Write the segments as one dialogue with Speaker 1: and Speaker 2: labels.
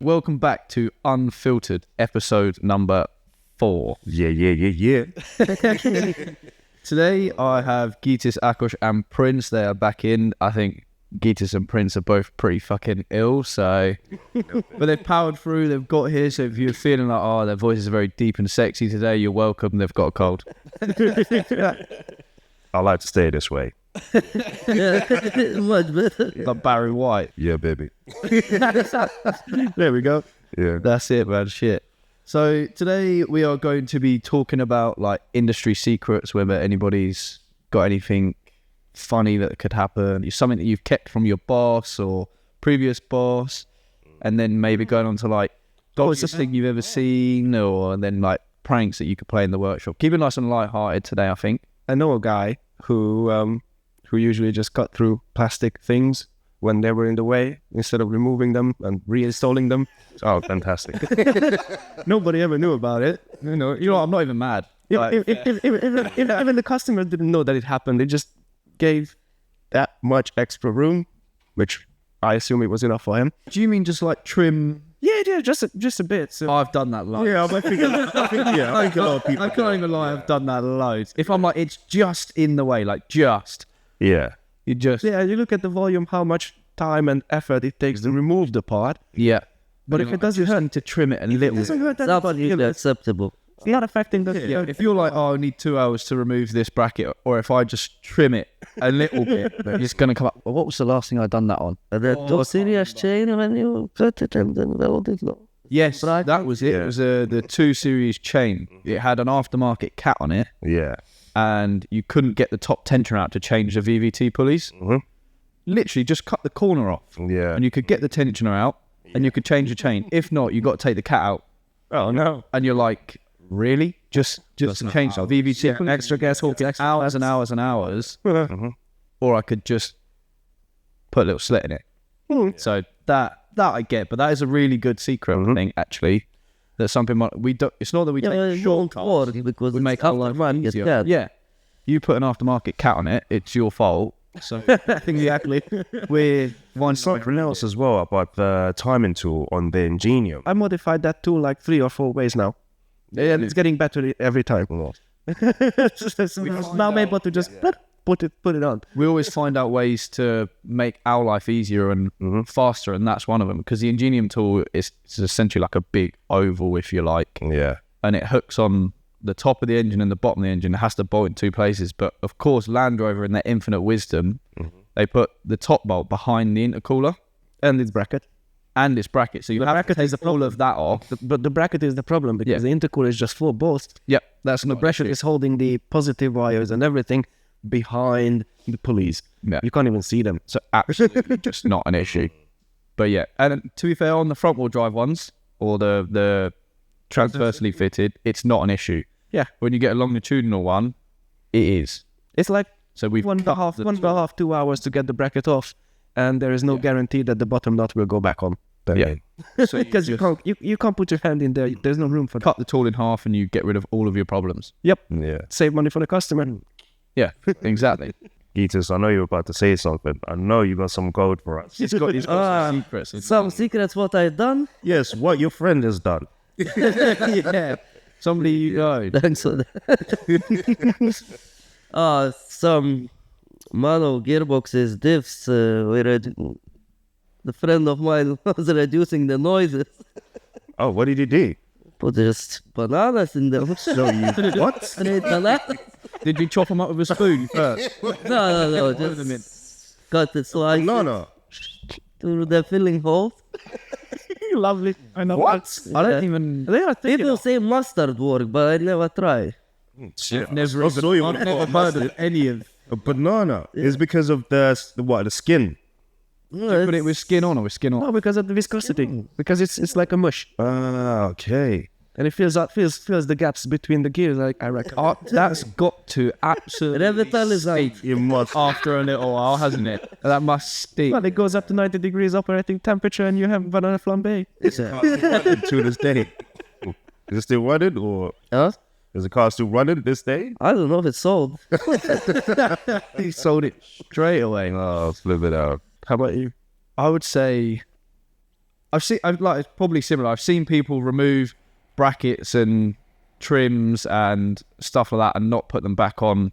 Speaker 1: Welcome back to Unfiltered, episode number 4.
Speaker 2: Yeah.
Speaker 1: Today I have Dodgiest, Akash and Prince. They are back in. I think Dodgiest and Prince are both pretty fucking ill, so... but they've powered through, they've got here, so if you're feeling like, oh, their voices are very deep and sexy today, you're welcome. They've got a cold.
Speaker 2: I like to stay this way.
Speaker 3: Much better.
Speaker 1: Like Barry White.
Speaker 2: Yeah, baby.
Speaker 1: There we go.
Speaker 2: Yeah.
Speaker 1: That's it, man. Shit. So today we are going to be talking about like industry secrets, whether anybody's got anything funny that could happen, something that you've kept from your boss or previous boss, and then maybe going on to like dodgiest thing you've ever seen, or and then like pranks that you could play in the workshop. Keep it nice and light-hearted today, I think.
Speaker 4: I know a guy who usually just cut through plastic things when they were in the way instead of removing them and reinstalling them.
Speaker 2: Oh, fantastic.
Speaker 4: Nobody ever knew about it.
Speaker 1: You know, I'm not even mad.
Speaker 4: Even the customers didn't know that it happened. They just gave that much extra room, which I assume it was enough for him.
Speaker 1: Do you mean just like trim?
Speaker 4: Yeah, just a bit. So.
Speaker 1: I've done that loads.
Speaker 4: Yeah, I think a lot of people.
Speaker 1: I can't even lie, I've done that loads. If I'm like, it's just in the way, like just.
Speaker 2: Yeah.
Speaker 1: You just...
Speaker 4: Yeah, you look at the volume, how much time and effort it takes to remove the part.
Speaker 1: Yeah.
Speaker 4: But if it doesn't hurt,
Speaker 1: to trim it a little bit.
Speaker 4: that
Speaker 3: That's usually acceptable.
Speaker 4: it's not affecting the...
Speaker 1: Yeah, if you're like, oh, I need 2 hours to remove this bracket, or if I just trim it a little bit, it's going to come up. Well, what was the last thing I done that on?
Speaker 3: The serious chain when you cut it and then weld it.
Speaker 1: Yes, that was it.
Speaker 2: Yeah.
Speaker 1: It was the 2 series chain. It had an aftermarket cat on it,
Speaker 2: Yeah.
Speaker 1: and you couldn't get the top tensioner out to change the VVT pulleys.
Speaker 2: Mm-hmm.
Speaker 1: Literally, just cut the corner off,
Speaker 2: Yeah.
Speaker 1: and you could get the tensioner out, and you could change the chain. If not, you got to take the cat out,
Speaker 4: Oh, no.
Speaker 1: and you're like, really? Just change the VVT pulley?
Speaker 4: Extra gas hook, extra
Speaker 1: hours and hours and hours,
Speaker 2: Mm-hmm.
Speaker 1: or I could just put a little slit in it. So that I get, but that is a really good secret thing, actually. That something we don't. It's not that we
Speaker 3: Yeah,
Speaker 1: take
Speaker 3: it won't
Speaker 1: shortcuts.
Speaker 3: work because
Speaker 1: We
Speaker 3: it's
Speaker 1: make our life
Speaker 3: aftermarket
Speaker 1: easier.
Speaker 3: cat.
Speaker 1: Yeah, you put an aftermarket cat on it, it's your fault. So exactly, we're one
Speaker 2: Something else as well about the timing tool on the Ingenium.
Speaker 4: I modified that tool like 3 or 4 ways now. And it's getting better every time. Now I'm able to just put it on.
Speaker 1: We always find out ways to make our life easier and faster, and that's one of them. Because the Ingenium tool is essentially like a big oval, if you like,
Speaker 2: Yeah.
Speaker 1: and it hooks on the top of the engine and the bottom of the engine. It has to bolt in 2 places. But of course, Land Rover, in their infinite wisdom, they put the top bolt behind the intercooler
Speaker 4: And its bracket.
Speaker 1: and its bracket. So you have to take all of that off.
Speaker 4: But the bracket is the problem because the intercooler is just 4 bolts.
Speaker 1: Yep, that's
Speaker 4: And the
Speaker 1: not
Speaker 4: bracket is holding the positive wires and everything behind the pulleys.
Speaker 1: Yeah.
Speaker 4: You can't even see them.
Speaker 1: So absolutely just not an issue. But yeah, and to be fair, on the front wheel drive ones or the transversely fitted, it's not an issue.
Speaker 4: Yeah.
Speaker 1: When you get a longitudinal one, it is.
Speaker 4: It's like
Speaker 1: So we've
Speaker 4: 1.5, 2 hours to get the bracket off, and there is no guarantee that the bottom nut will go back on.
Speaker 1: Yeah. So
Speaker 4: Because you can't put your hand in there. There's no room for that.
Speaker 1: cut the tool in half and you get rid of all of your problems.
Speaker 4: Yep.
Speaker 2: Yeah.
Speaker 4: Save money for the customer.
Speaker 1: Yeah, exactly.
Speaker 2: Geetus, I know you were about to say something. I know you got some gold for us.
Speaker 1: He's got some secrets.
Speaker 3: Some secrets what I done.
Speaker 2: Yes, what your friend has done.
Speaker 1: Yeah. Somebody you know.
Speaker 3: Thanks for that. Some manual gearboxes, diffs. The friend of mine was reducing the noises.
Speaker 2: Oh, what did you do?
Speaker 3: Put just bananas in them.
Speaker 2: So you what?
Speaker 3: Straight bananas.
Speaker 1: Did you chop them up with a spoon first?
Speaker 3: No, just cut it slice
Speaker 2: No.
Speaker 3: through the filling hole.
Speaker 4: Lovely. I know.
Speaker 2: What?
Speaker 1: I don't even...
Speaker 4: They are thinking
Speaker 3: People say mustard work, but I never try.
Speaker 2: Shit.
Speaker 1: Never
Speaker 2: I've
Speaker 1: never heard of any of...
Speaker 2: A banana is because of the skin.
Speaker 1: Put it with skin on or with skin off?
Speaker 4: No, because of the viscosity. Because it's like a mush.
Speaker 2: Ah, okay.
Speaker 4: And it fills the gaps between the gears, I reckon.
Speaker 1: That's got to absolutely
Speaker 3: Revitalize.
Speaker 2: You must.
Speaker 1: after a little while, hasn't it? That must stink.
Speaker 4: Well, it goes up to 90 degrees operating temperature and you have banana flambe.
Speaker 2: To this day. Is it still running or
Speaker 3: Huh?
Speaker 2: is the car still running this day?
Speaker 3: I don't know if it's sold.
Speaker 1: He sold it straight away.
Speaker 2: Oh, flip it out.
Speaker 4: How about you?
Speaker 1: I would say it's probably similar. I've seen people remove brackets and trims and stuff like that and not put them back on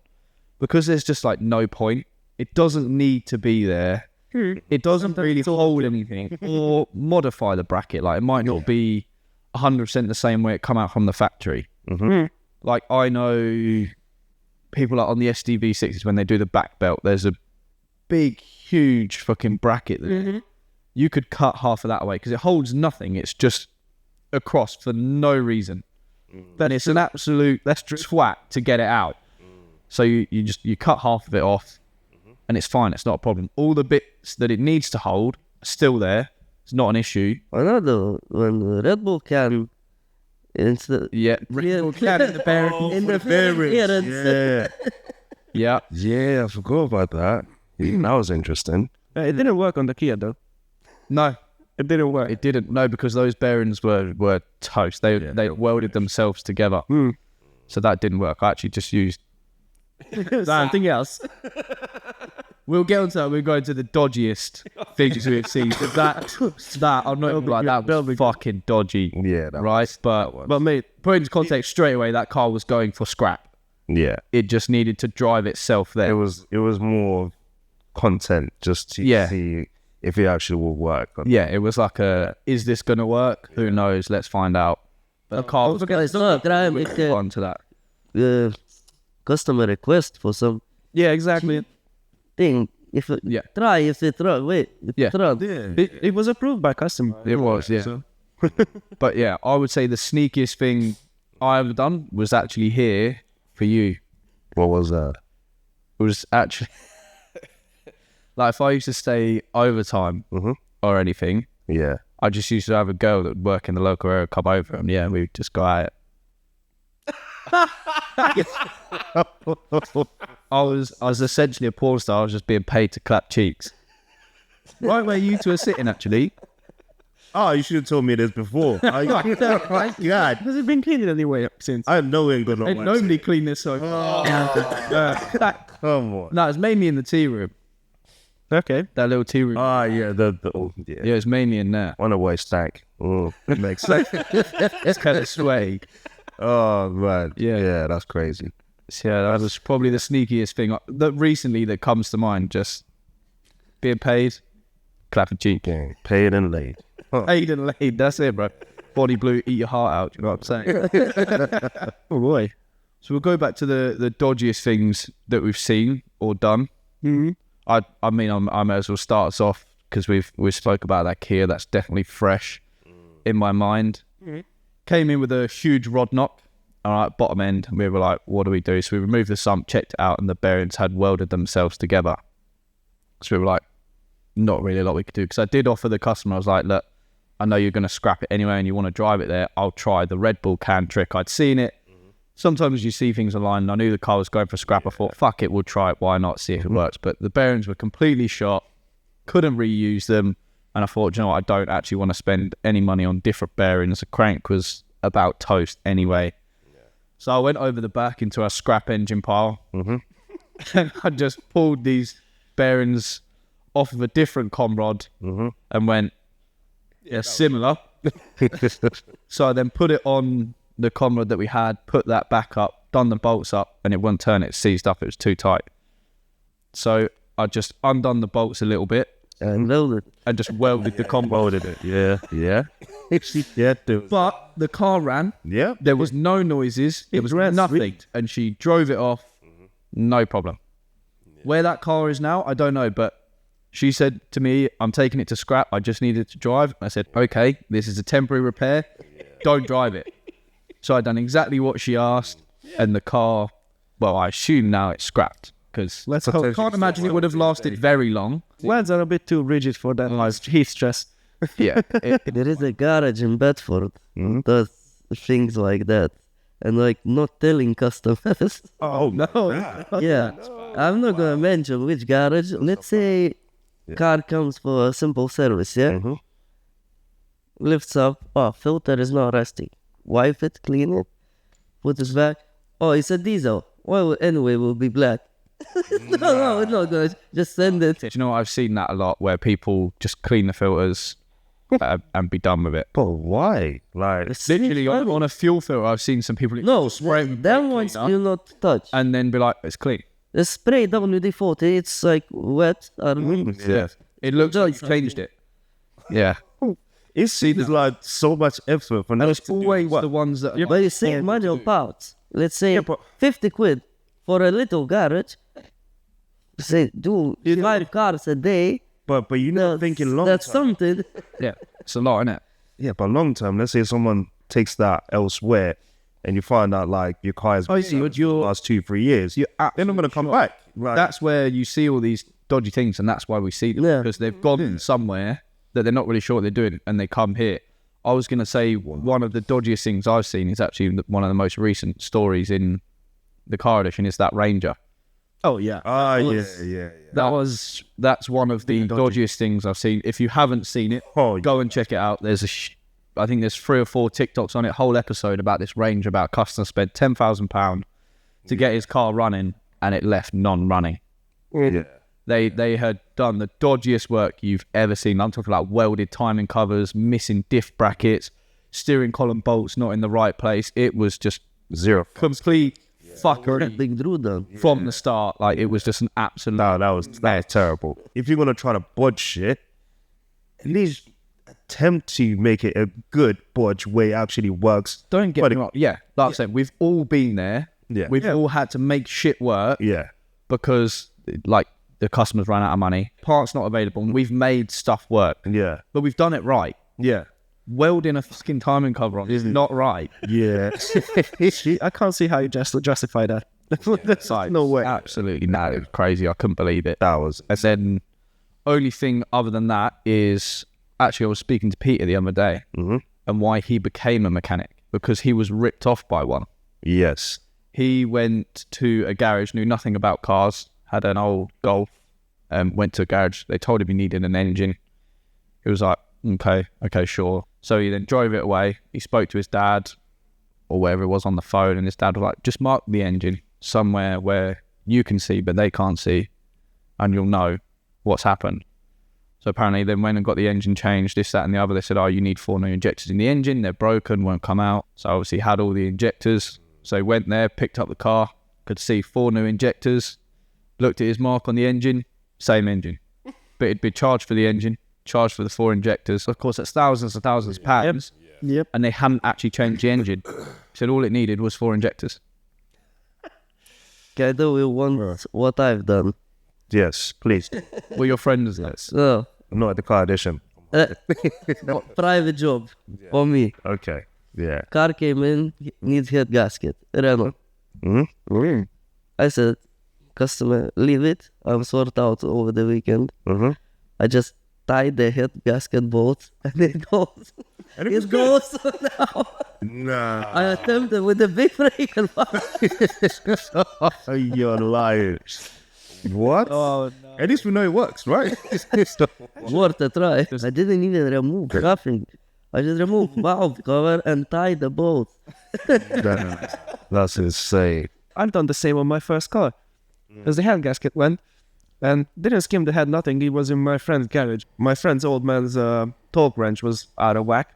Speaker 1: because there's just like no point. It doesn't need to be there. It doesn't really hold anything or modify the bracket. Like it might not be 100% the same way it come out from the factory. Like I know people like on the SDV6s when they do the back belt, there's a big, huge fucking bracket there. You could cut half of that away because it holds nothing. It's just across for no reason. Then it's an absolute swat to get it out. So you cut half of it off and it's fine. It's not a problem. All the bits that it needs to hold are still there. It's not an issue.
Speaker 3: Another when the Red Bull can instead
Speaker 1: Red Bull can in the bearing.
Speaker 3: in the bearings.
Speaker 2: Yeah. Yeah, I forgot about that. That was interesting.
Speaker 4: It didn't work on the Kia though.
Speaker 1: No,
Speaker 4: it didn't work.
Speaker 1: It didn't. No, because those bearings were toast. They welded themselves together. So that didn't work. I actually just used
Speaker 4: something else.
Speaker 1: We'll get onto that. We'll go into the dodgiest things we've seen. That I'm not like that was fucking dodgy.
Speaker 2: Yeah,
Speaker 1: right. But mate, put into context straight away, that car was going for scrap.
Speaker 2: Yeah,
Speaker 1: it just needed to drive itself there.
Speaker 2: It was more content just to see if it actually will work.
Speaker 1: Yeah, it was like is this gonna work? Who knows? Let's find out. But the car was onto that.
Speaker 3: Customer request for some.
Speaker 1: Yeah, exactly.
Speaker 3: Thing. If it
Speaker 4: It was approved by customer.
Speaker 1: It was, yeah. So. But yeah, I would say the sneakiest thing I ever done was actually here for you.
Speaker 2: What was that?
Speaker 1: It was actually like if I used to stay overtime or anything.
Speaker 2: Yeah,
Speaker 1: I just used to have a girl that would work in the local area come over and we'd just go at it. I was essentially a porn star. I was just being paid to clap cheeks. Right where you two are sitting, actually.
Speaker 2: Oh, you should have told me this before. God.
Speaker 4: Has it been cleaned anyway since?
Speaker 2: I know it ain't gonna
Speaker 1: Ain't nobody cleaned this so far.
Speaker 2: Come on.
Speaker 1: No, it's mainly in the tea room.
Speaker 4: Okay.
Speaker 1: That little tea room.
Speaker 2: Ah, yeah.
Speaker 1: Yeah, it's mainly in there.
Speaker 2: On a way stank. Oh, it makes sense.
Speaker 1: It's kind of sway.
Speaker 2: Oh, man. Yeah, that's crazy.
Speaker 1: So, yeah, that was probably the sneakiest thing that recently that comes to mind. Just being paid, clapping cheek.
Speaker 2: Yeah, paid and laid.
Speaker 1: Paid and laid, that's it, bro. Body blue, eat your heart out, you know what I'm saying?
Speaker 4: Oh, boy.
Speaker 1: So we'll go back to the dodgiest things that we've seen or done. I mean, I may as well start us off because we spoke about that Kia. That's definitely fresh in my mind. Came in with a huge rod knock, all right, bottom end, and we were like, what do we do? So we removed the sump, checked it out, and the bearings had welded themselves together. So we were like, not really a lot we could do. Because I did offer the customer, I was like, look, I know you're going to scrap it anyway and you want to drive it there. I'll try the Red Bull can trick. I'd seen it. Sometimes you see things online, and I knew the car was going for scrap. I thought, fuck it, we'll try it. Why not? See if it works. But the bearings were completely shot, couldn't reuse them. And I thought, you know what, I don't actually want to spend any money on different bearings. The crank was about toast anyway. So I went over the back into our scrap engine pile. And I just pulled these bearings off of a different comrod and went, similar. So I then put it on the comrod that we had, put that back up, done the bolts up, and it wouldn't turn. It seized up. It was too tight. So I just undone the bolts a little bit
Speaker 3: and
Speaker 1: just welded the comrod.
Speaker 2: Welded it. Yeah.
Speaker 1: But the car ran.
Speaker 2: Yeah.
Speaker 1: There was no noises. There was nothing. And she drove it off. No problem. Where that car is now, I don't know. But she said to me, I'm taking it to scrap. I just need it to drive. I said, okay, this is a temporary repair. Don't drive it. So I done exactly what she asked. And the car, well, I assume now it's scrapped. Because I can't imagine it would have lasted very long.
Speaker 4: Words are a bit too rigid for that heat stress.
Speaker 1: Yeah.
Speaker 3: There is a garage in Bedford does things like that. And like not telling customers.
Speaker 2: Oh,
Speaker 1: No.
Speaker 3: Yeah. I'm not going to mention which garage. Let's say car comes for a simple service, lifts up. Oh, filter is not rusty. Wipe it, clean it, put it back. Oh, it's a diesel. Well, anyway, will be black. No, it's not good. Just send it.
Speaker 1: Do you know what? I've seen that a lot where people just clean the filters and be done with it.
Speaker 2: But why? Like,
Speaker 1: Literally on a fuel filter, I've seen some people
Speaker 3: No,
Speaker 1: spray it with
Speaker 3: that
Speaker 1: brake
Speaker 3: one's
Speaker 1: cleaner
Speaker 3: will not touch.
Speaker 1: and then be like, it's clean.
Speaker 3: The spray WD-40, it's like wet.
Speaker 1: Yeah, it looks like you've changed it. Yeah,
Speaker 2: it's like so much effort for
Speaker 1: and
Speaker 2: nothing
Speaker 1: it's
Speaker 2: to do.
Speaker 1: always the ones that.
Speaker 3: But you save money on parts. Let's say 50 quid for a little garage. Say, do 5 cars a day.
Speaker 2: But you're not thinking long
Speaker 3: That's
Speaker 2: term.
Speaker 3: something.
Speaker 1: Yeah, it's a lot, isn't it?
Speaker 2: Yeah, but long term, let's say someone takes that elsewhere and you find out like your car has been serviced for the last 2-3 years, they're not going to come back. Like,
Speaker 1: That's where you see all these dodgy things, and that's why we see them,
Speaker 3: Yeah.
Speaker 1: because they've gone somewhere that they're not really sure what they're doing, and they come here. I was going to say one of the dodgiest things I've seen is actually one of the most recent stories in the car edition is that Ranger.
Speaker 4: Oh yeah.
Speaker 2: yeah.
Speaker 1: That's one of the dodgiest things I've seen. If you haven't seen it, go and check it out. There's I think there's 3 or 4 TikToks on it, whole episode about this Ranger, about customer spent £10,000 to get his car running, and it left non-running.
Speaker 2: Yeah.
Speaker 1: They had done the dodgiest work you've ever seen. I'm talking about welded timing covers, missing diff brackets, steering column bolts not in the right place. It was just
Speaker 2: Zero.
Speaker 1: complete fuckery
Speaker 3: Big Drew done.
Speaker 1: from the start. Like, it was just an absolute...
Speaker 2: No, that is terrible. If you're going to try to bodge shit, at least attempt to make it a good bodge way it actually works.
Speaker 1: Don't get me wrong. Yeah, like I said, we've all been there.
Speaker 2: Yeah.
Speaker 1: We've all had to make shit work
Speaker 2: Yeah.
Speaker 1: because, like, the customers ran out of money, parts not available, and we've made stuff work.
Speaker 2: Yeah.
Speaker 1: But we've done it right.
Speaker 2: Yeah.
Speaker 1: Welding a fucking timing cover on is not right.
Speaker 2: Yeah.
Speaker 4: I can't see how you justify that. That's no way.
Speaker 1: Absolutely, no, it was crazy. I couldn't believe it.
Speaker 2: That was...
Speaker 1: And then, only thing other than that is, actually, I was speaking to Peter the other day, and why he became a mechanic, because he was ripped off by one.
Speaker 2: Yes.
Speaker 1: He went to a garage, knew nothing about cars, had an old Golf, went to a garage. They told him he needed an engine. He was like, okay, sure. So he then drove it away. He spoke to his dad, or wherever it was, on the phone, and his dad was like, just mark the engine somewhere where you can see but they can't see, and you'll know what's happened. So apparently they went and got the engine changed, this, that and the other. They said, you need 4 new injectors in the engine, they're broken, won't come out. So obviously he had all the injectors. So he went there, picked up the car, could see 4 new injectors, looked at his mark on the engine, same engine. But it'd be charged for the engine, charged for the 4 injectors. Of course, that's thousands and thousands of pounds.
Speaker 4: Yep.
Speaker 1: And they hadn't actually changed the engine. Said all it needed was 4 injectors.
Speaker 3: Can I do you want what I've done?
Speaker 2: Yes, please.
Speaker 1: Were your friends there?
Speaker 3: So,
Speaker 2: Not at the car edition.
Speaker 3: private job for me.
Speaker 2: Okay. Yeah.
Speaker 3: Car came in, needs head gasket. Renault. I said, customer, leave it. I'll sort out over the weekend. I just tied the head gasket bolt, and it goes. It goes now.
Speaker 2: Nah.
Speaker 3: I attempted with the big brake and
Speaker 2: You're lying. What?
Speaker 4: Oh no.
Speaker 2: At least we know it works, right?
Speaker 3: worth a try. I didn't even remove nothing. I just removed valve cover and tied the bolt.
Speaker 2: That's insane.
Speaker 4: I've done the same on my first car. Because the hand gasket went and didn't skim the head, nothing. It was in my friend's garage. My friend's old man's torque wrench was out of whack.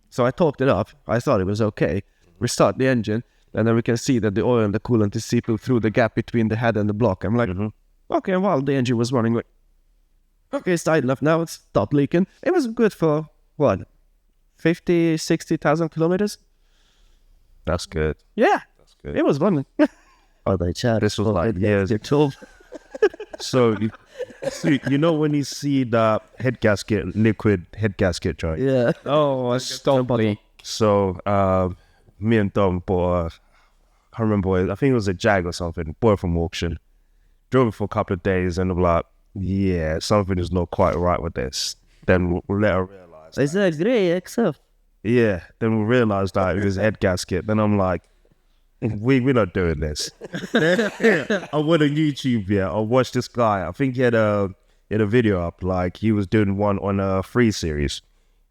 Speaker 4: So I torqued it up. I thought it was okay. We start the engine, and then we can see that the oil and the coolant is seeping through the gap between the head and the block. I'm like, okay, well, the engine was running. Like, okay, it's tight enough now. It's stopped leaking. It was good for, 50, 60,000 kilometers?
Speaker 2: That's good.
Speaker 4: Yeah.
Speaker 2: That's good.
Speaker 4: It was running.
Speaker 3: Oh, they chat.
Speaker 2: This was like years. So, you know when you see the head gasket, liquid head gasket, right?
Speaker 3: Yeah.
Speaker 4: Oh,
Speaker 1: Stop me.
Speaker 2: So, me and Dom bought, I can't remember, I think it was a Jag or something, bought it from auction. Drove it for a couple of days, and I'm like, yeah, something is not quite right with this. Then we'll let her realize.
Speaker 3: It's a grey except.
Speaker 2: Yeah, then we realized that it was a head gasket. Then I'm like, we're not doing this. I went on YouTube, I watched this guy. I think he had a video up, like he was doing one on a free series.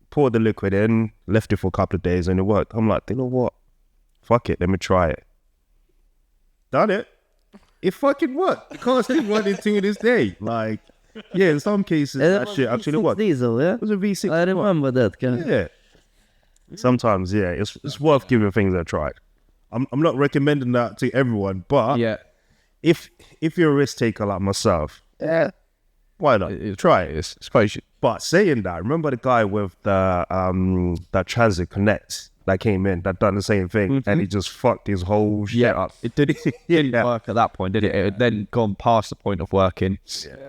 Speaker 2: Poured the liquid in, left it for a couple of days, and it worked. I'm like, you know what? Fuck it, let me try it. Done it. It fucking worked. The car's still running to this day. Like, Yeah, in some cases,
Speaker 3: And it
Speaker 2: that
Speaker 3: was
Speaker 2: shit actually
Speaker 3: V6
Speaker 2: worked. It
Speaker 3: diesel, yeah?
Speaker 2: was a V6.
Speaker 3: I remember that car.
Speaker 2: Yeah. Sometimes, yeah, it's worth giving things a try. I'm not recommending that to everyone, but
Speaker 1: Yeah.
Speaker 2: if you're a risk taker like myself, why not? Try it.
Speaker 1: I suppose you,
Speaker 2: But saying that, remember the guy with the that Transit Connect that came in that done the same thing, and he just fucked his whole shit up.
Speaker 1: it didn't work at that point, did it? It had then gone past the point of working,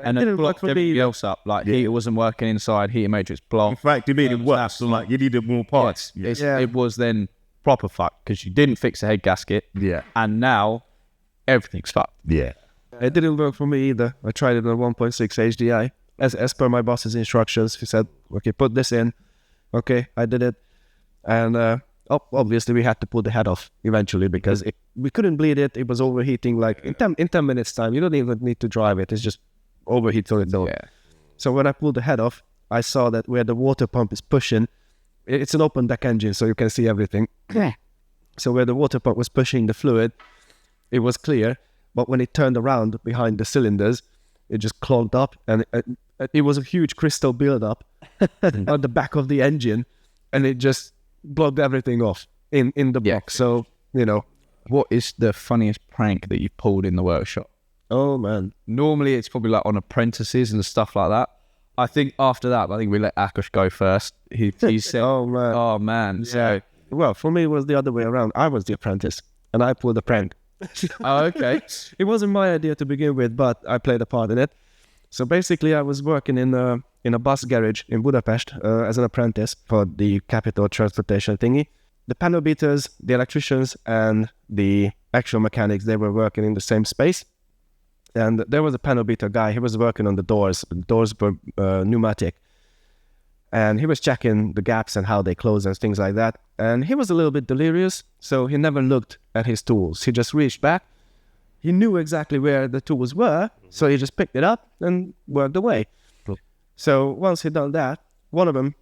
Speaker 1: and
Speaker 4: Didn't
Speaker 1: it
Speaker 4: work
Speaker 1: blocked
Speaker 4: for me
Speaker 1: everything
Speaker 4: either.
Speaker 1: else up. Like heater wasn't working inside, heater matrix blocked.
Speaker 2: In fact, it made it worse.
Speaker 1: that's
Speaker 2: So like you needed more parts.
Speaker 1: It was then proper fucked because you didn't fix the head gasket,
Speaker 2: Yeah.
Speaker 1: and now everything's fucked.
Speaker 2: Yeah.
Speaker 4: It didn't work for me either. I tried it on 1.6 HDI. As per my boss's instructions, he said, okay, put this in. Okay, I did it. And obviously we had to pull the head off eventually because we couldn't bleed it. It was overheating like in 10 minutes time. You don't even need to drive it. It's just overheat till it's done.
Speaker 1: Yeah.
Speaker 4: So when I pulled the head off, I saw that where the water pump is pushing, it's an open deck engine, so you can see everything. So where the water pump was pushing the fluid, it was clear. But when it turned around behind the cylinders, it just clogged up, and it was a huge crystal buildup on the back of the engine, and it just blocked everything off in the box. So,
Speaker 1: What is the funniest prank that you've pulled in the workshop?
Speaker 4: oh man.
Speaker 1: Normally it's probably like on apprentices and stuff like that. I think after that, I think we let Akash go first. He said,
Speaker 4: Oh man.
Speaker 1: "Oh man." So,
Speaker 4: Well, for me, it was the other way around. I was the apprentice, and I pulled the prank.
Speaker 1: okay.
Speaker 4: It wasn't my idea to begin with, but I played a part in it. So basically, I was working in a bus garage in Budapest as an apprentice for the capital transportation thingy. The panel beaters, the electricians, and the actual mechanics, they were working in the same space. And there was a panel beater guy. He was working on the doors. The doors were pneumatic. And he was checking the gaps and how they close and things like that. And he was a little bit delirious, so he never looked at his tools. He just reached back. He knew exactly where the tools were, so he just picked it up and worked away. So once he'd done that, one of them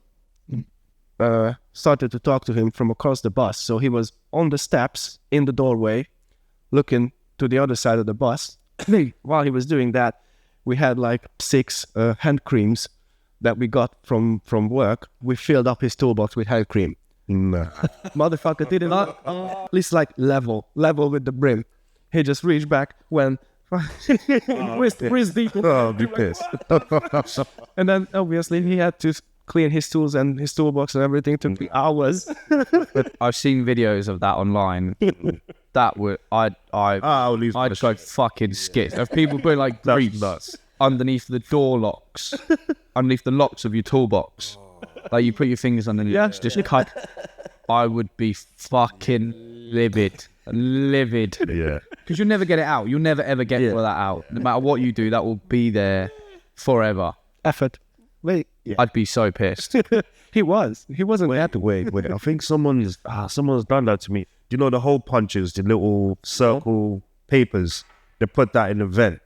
Speaker 4: started to talk to him from across the bus. So he was on the steps in the doorway, looking to the other side of the bus. While he was doing that, we had like 6 hand creams that we got from work. We filled up his toolbox with hand cream.
Speaker 2: Nah.
Speaker 4: Motherfucker did it at least like level with the brim. He just reached back when wrist deep.
Speaker 2: Oh, be pissed.
Speaker 4: And then obviously he had to clean his tools and his toolbox and everything. Took me hours.
Speaker 1: I've seen videos of that online. That would I'd
Speaker 2: lose my
Speaker 1: go
Speaker 2: shit.
Speaker 1: fucking skits. Of people putting like
Speaker 2: That's
Speaker 1: grease
Speaker 2: nuts.
Speaker 1: underneath the door locks, underneath the locks of your toolbox. Like you put your fingers underneath,
Speaker 4: Yeah.
Speaker 1: just cut. I would be fucking livid.
Speaker 2: Yeah.
Speaker 1: Because you'll never get it out. You'll never ever get all that out. No matter what you do, that will be there forever.
Speaker 4: Effort. Wait. Yeah.
Speaker 1: I'd be so pissed.
Speaker 4: He wasn't.
Speaker 2: Wait. I think someone's done that to me. Do you know the hole punches, the little circle papers? They put that in the vent.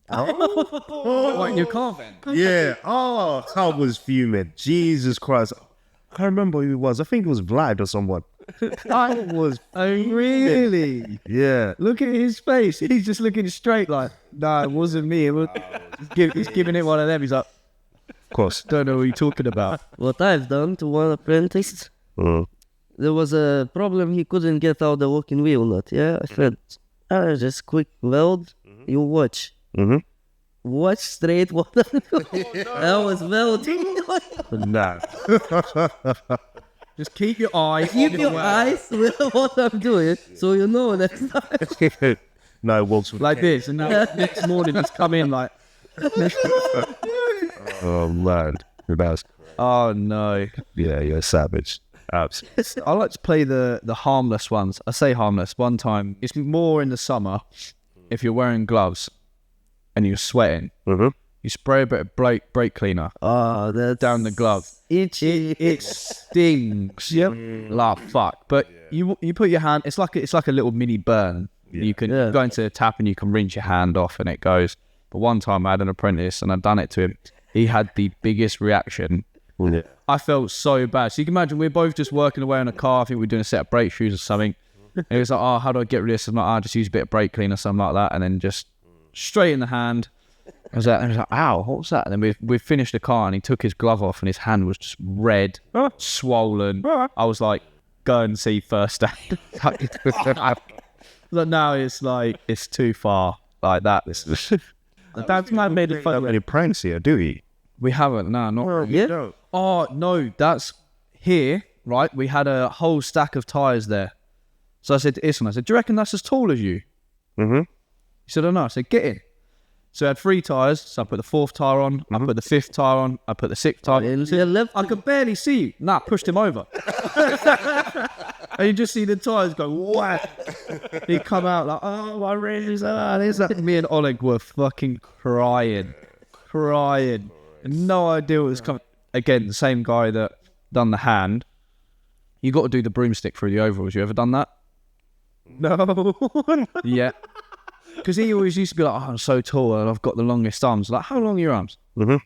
Speaker 1: What, in your car then?
Speaker 2: Yeah. Oh, I was fuming. Jesus Christ. I can't remember who it was. I think it was Vlad or someone. I was.
Speaker 1: Oh, really?
Speaker 2: Yeah.
Speaker 1: Look at his face. He's just looking straight like, nah, it wasn't me. It was, he's giving it one of them. He's like,
Speaker 2: Of course.
Speaker 1: don't know what you're talking about.
Speaker 3: What I've done to one apprentice, there was a problem. He couldn't get out the walking wheel nut. Yeah, I said, just quick weld. You watch.
Speaker 2: Mm-hmm.
Speaker 3: Watch straight what I'm doing. I was welding.
Speaker 2: Nah.
Speaker 1: Just keep your eye
Speaker 3: Keep
Speaker 1: on
Speaker 3: your
Speaker 1: the well.
Speaker 3: eyes with what I'm doing, so you know next time.
Speaker 2: No, it walks with
Speaker 1: Like this. And now next morning he's come in like,
Speaker 2: Oh, man. That's,
Speaker 1: oh no.
Speaker 2: yeah, you're a savage. Absolutely.
Speaker 1: I like to play the harmless ones. I say harmless. One time, it's more in the summer. If you're wearing gloves and you're sweating,
Speaker 2: Mm-hmm.
Speaker 1: you spray a bit of brake cleaner
Speaker 3: Oh, that's
Speaker 1: down the glove.
Speaker 3: itchy.
Speaker 1: It stings. Yep. Like fuck. But you put your hand. It's like a little mini burn. You can go into the tap and you can rinse your hand off and it goes. But one time I had an apprentice and I'd done it to him. He had the biggest reaction.
Speaker 2: Yeah.
Speaker 1: I felt so bad. So you can imagine we're both just working away on a car. I think we're doing a set of brake shoes or something. And he was like, oh, how do I get rid of this? I'm like, just use a bit of brake cleaner or something like that. And then just straight in the hand. I was like, ow, what was that? And then we finished the car and he took his glove off and his hand was just red, swollen. I was like, go and see first aid. But now it's like, it's too far like that.
Speaker 4: That's not made it fun.
Speaker 2: Any pranks here, do we?
Speaker 1: We haven't, no, not
Speaker 3: Yeah.
Speaker 2: No.
Speaker 1: Oh, no, that's here, right? We had a whole stack of tyres there. So I said to Islam, I said, do you reckon that's as tall as you?
Speaker 2: Mm-hmm.
Speaker 1: He said, oh no. I said, get in. So I had 3 tyres. So I put the 4th tyre on. I put the 5th tyre on. I put the 6th tyre on. I could barely see you. Nah, pushed him over. And you just see the tyres go, what? He come out like, oh, my rings. Me and Oleg were fucking crying. No idea what was coming. Again, the same guy that done the hand. You got to do the broomstick through the overalls. You ever done that?
Speaker 4: No.
Speaker 1: Yeah. Because he always used to be like, oh, I'm so tall and I've got the longest arms. Like, how long are your arms?
Speaker 2: Mm-hmm.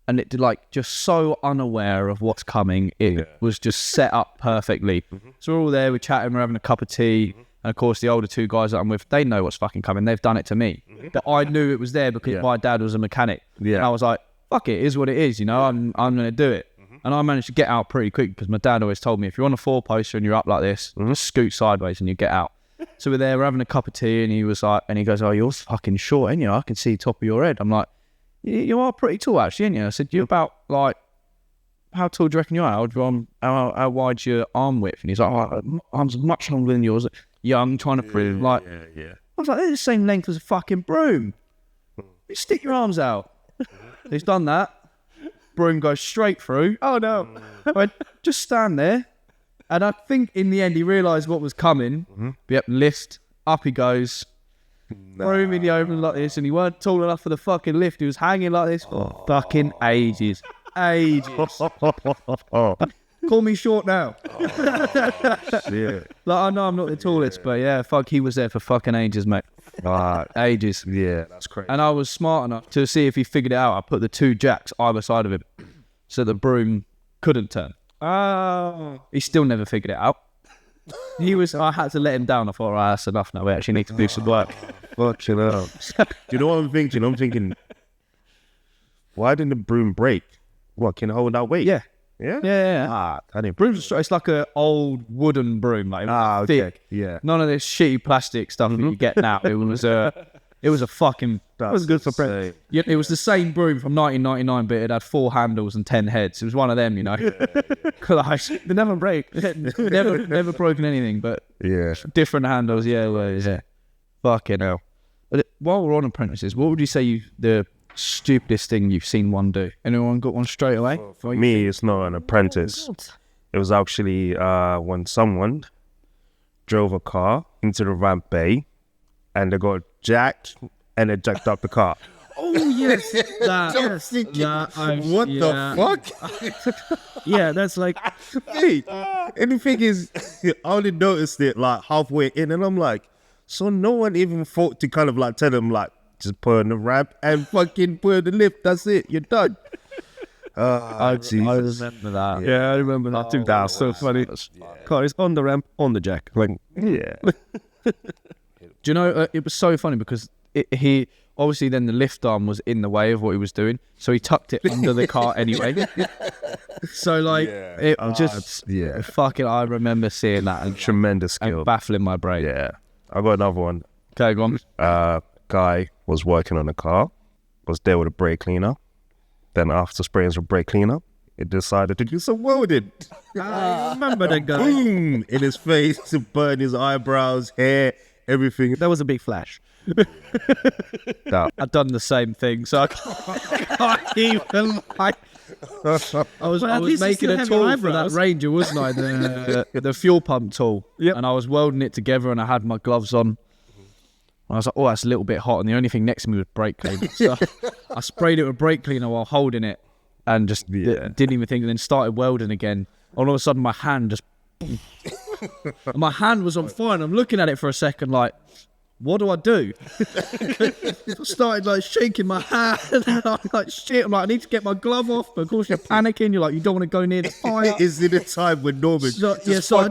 Speaker 1: And it did like just so unaware of what's coming. It was just set up perfectly. So we're all there, we're chatting, we're having a cup of tea. And of course, the older 2 guys that I'm with, they know what's fucking coming. They've done it to me. But I knew it was there because my dad was a mechanic.
Speaker 2: Yeah.
Speaker 1: And I was like, fuck it, it is what it is, you know, I'm going to do it. And I managed to get out pretty quick because my dad always told me, if you're on a 4-poster and you're up like this, just scoot sideways and you get out. So we're there, we're having a cup of tea, and he was like, and he goes, oh, you're fucking short, ain't you? I can see the top of your head. I'm like, you are pretty tall, actually, ain't you? I said, you're about, like, how tall do you reckon you are? How wide's your arm width? And he's like, oh, my arm's much longer than yours. Young, trying to prove, like, I was like, they're the same length as a fucking broom. You stick your arms out. He's done that. Broom goes straight through. Oh, no. I went, just stand there. And I think in the end he realised what was coming. Yep, lift, up he goes. Broom in the open like this, and he weren't tall enough for the fucking lift. He was hanging like this for fucking ages. Call me short now.
Speaker 2: Yeah.
Speaker 1: Like, I know I'm not the tallest, but yeah, fuck, he was there for fucking ages, mate. Ages.
Speaker 2: Yeah, that's crazy.
Speaker 1: And I was smart enough to see if he figured it out. I put the 2 jacks either side of him so the broom couldn't turn.
Speaker 4: Oh.
Speaker 1: He still never figured it out. I had to let him down. I thought, right, that's enough now. We actually need to do some work.
Speaker 2: Fucking hell. Do you know what I'm thinking? I'm thinking, why didn't the broom break? What, can it hold that weight?
Speaker 1: Yeah.
Speaker 2: Yeah?
Speaker 1: Yeah.
Speaker 2: I didn't.
Speaker 1: Brooms are straight. It's like an old wooden broom, like thick.
Speaker 2: Yeah.
Speaker 1: None of this shitty plastic stuff that you get now. It was a fucking.
Speaker 4: That was good for print.
Speaker 1: Yeah, it was the same broom from 1999, but it had 4 handles and 10 heads. It was one of them, you know.
Speaker 4: They never break.
Speaker 1: never broken anything, but different handles. Yeah. Fucking hell. But while we're on apprentices, what would you say the stupidest thing you've seen one do? Anyone got one straight away?
Speaker 2: For me, it's not an apprentice. It was actually when someone drove a car into the ramp bay and they got jacked and they jacked up the car.
Speaker 1: Oh, yes.
Speaker 2: What the fuck?
Speaker 4: Yeah, that's like...
Speaker 2: Hey, and the thing is, I only noticed it like halfway in and I'm like, so no one even thought to kind of like tell them like, just put on the ramp and fucking put on the lift. That's it. You're done.
Speaker 1: I remember that.
Speaker 4: Yeah, I remember that too. That was so funny. Car is on the ramp, on the jack. Like,
Speaker 2: Yeah.
Speaker 1: Do you know, it was so funny because he obviously then the lift arm was in the way of what he was doing, so he tucked it under the car anyway. So like it just fucking. I remember seeing that and
Speaker 2: Tremendous skill.
Speaker 1: and baffling my brain.
Speaker 2: Yeah. I got another one.
Speaker 1: Okay, go on.
Speaker 2: Guy was working on a car, was there with a brake cleaner. Then after spraying some brake cleaner, it decided to do some welding.
Speaker 4: I remember that guy.
Speaker 2: Boom! In his face, to burn his eyebrows, hair, everything.
Speaker 4: That was a big flash.
Speaker 1: I'd done the same thing, so I can't even like. I was making a tool for that Ranger, wasn't I? The fuel pump tool.
Speaker 4: Yep.
Speaker 1: And I was welding it together, and I had my gloves on. I was like, oh, that's a little bit hot, and the only thing next to me was brake cleaner. So I sprayed it with brake cleaner while holding it, and just didn't even think, and then started welding again. All of a sudden, my hand just... and my hand was on fire, and I'm looking at it for a second like, what do I do? I started like shaking my hand. I'm like, shit. I'm like, I need to get my glove off. But of course, you're panicking. You're like, you don't want to go near the fire.
Speaker 2: Is it a time when Norman
Speaker 1: So I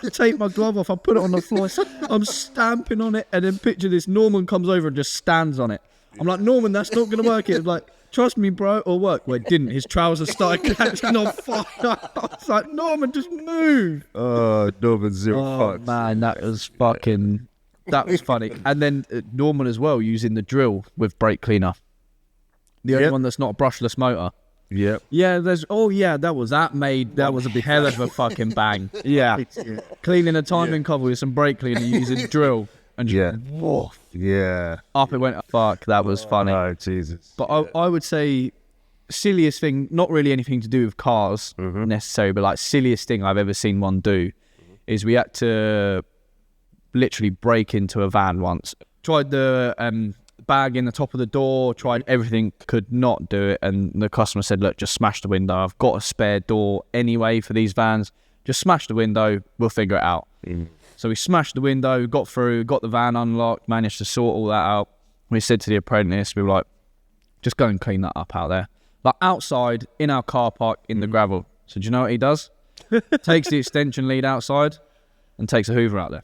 Speaker 1: take my glove off. I put it on the floor. I'm stamping on it, and then picture this. Norman comes over and just stands on it. I'm like, Norman, that's not going to work. It was like, trust me, bro, it'll work. Well, it didn't. His trousers started catching on fire. I was like, Norman, just move.
Speaker 2: Oh, Norman zero
Speaker 1: Oh,
Speaker 2: fucks.
Speaker 1: man, that was funny. And then Norman as well, using the drill with brake cleaner. The only one that's not a brushless motor.
Speaker 2: Yep.
Speaker 4: Yeah, that was
Speaker 1: That was a hell of a fucking bang.
Speaker 4: yeah.
Speaker 1: Cleaning a timing cover with some brake cleaner using drill. And just, whoa,
Speaker 2: Yeah.
Speaker 1: up it went. Fuck, that was funny.
Speaker 2: Oh, Jesus.
Speaker 1: But I would say silliest thing, not really anything to do with cars necessarily, but like silliest thing I've ever seen one do is we had to literally break into a van once. Tried the bag in the top of the door, tried everything, could not do it. And the customer said, look, just smash the window. I've got a spare door anyway for these vans. Just smash the window. We'll figure it out. So we smashed the window, got through, got the van unlocked, managed to sort all that out. We said to the apprentice, we were like, just go and clean that up out there. Like outside, in our car park, in the gravel. So do you know what he does? Takes the extension lead outside and takes a hoover out there.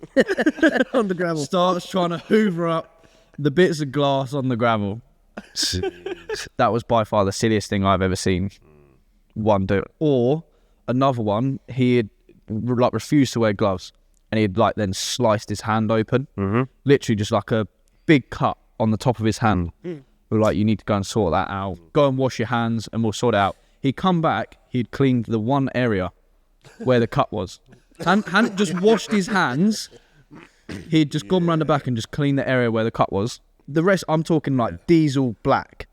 Speaker 4: On the gravel.
Speaker 1: Starts trying to hoover up the bits of glass on the gravel. That was by far the silliest thing I've ever seen one do. Or another one, he had like refused to wear gloves. And he'd like then sliced his hand open, literally just like a big cut on the top of his hand. We were like, you need to go and sort that out. Go and wash your hands and we'll sort it out. He'd come back, he'd cleaned the one area where the cut was. Hadn't just washed his hands. He'd just gone round the back and just cleaned the area where the cut was. The rest, I'm talking like diesel black.